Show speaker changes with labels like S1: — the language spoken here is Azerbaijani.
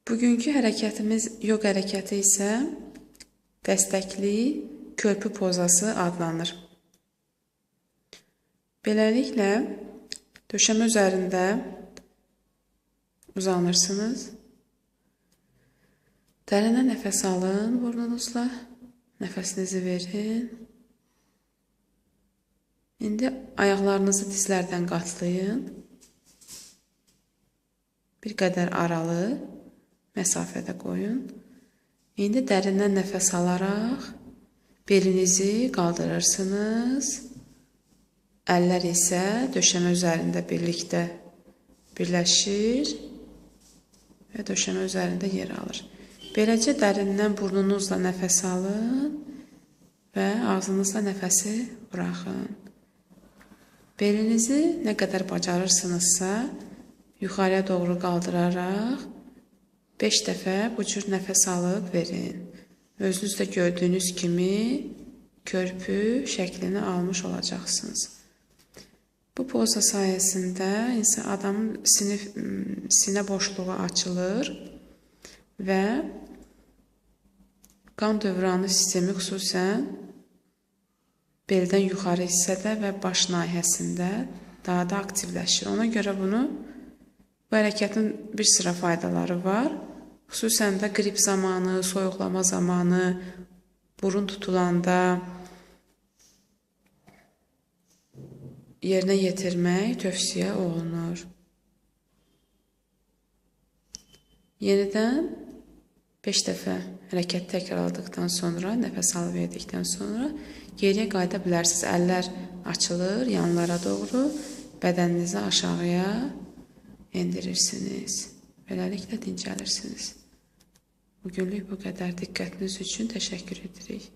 S1: Bugünkü hərəkətimiz yoga hərəkəti isə dəstəkli körpü pozası adlanır. Beləliklə, döşəmə üzərində uzanırsınız. Dərinə nəfəs alın burnunuzla, nəfəsinizi verin. İndi ayaqlarınızı dizlərdən qatlayın. Bir qədər aralı məsafədə qoyun. İndi dərindən nəfəs alaraq belinizi qaldırırsınız. Əllər isə döşəmə üzərində birlikdə birləşir və döşəmə üzərində yer alır. Beləcə dərindən burnunuzla nəfəs alın və ağzınızla nəfəsi buraxın. Belinizi nə qədər bacarırsınızsa yuxarıya doğru qaldıraraq 5 dəfə bu cür nəfəs alıb verin. Özünüzdə gördüyünüz kimi körpü şəklini almış olacaqsınız. Bu poza sayəsində adamın sinə boşluğu açılır və qan dövranı sistemi xüsusən beldən yuxarı hissədə və baş nahiyəsində daha da aktivləşir. Ona görə bu hərəkətin bir sıra faydaları var. Xüsusən də qrip zamanı, soyuqlama zamanı, burun tutulanda yerinə yetirmək tövsiyə olunur. Yenidən 5 dəfə hərəkət təkrarladıqdan sonra, nəfəs alıb verdikdən sonra geriyə qayıda bilərsiniz. Əllər açılır yanlara doğru, bədəninizi aşağıya endirirsiniz. Beləliklə dincəlirsiniz. Bugünlük bu qədər. Diqqətiniz üçün təşəkkür edirik.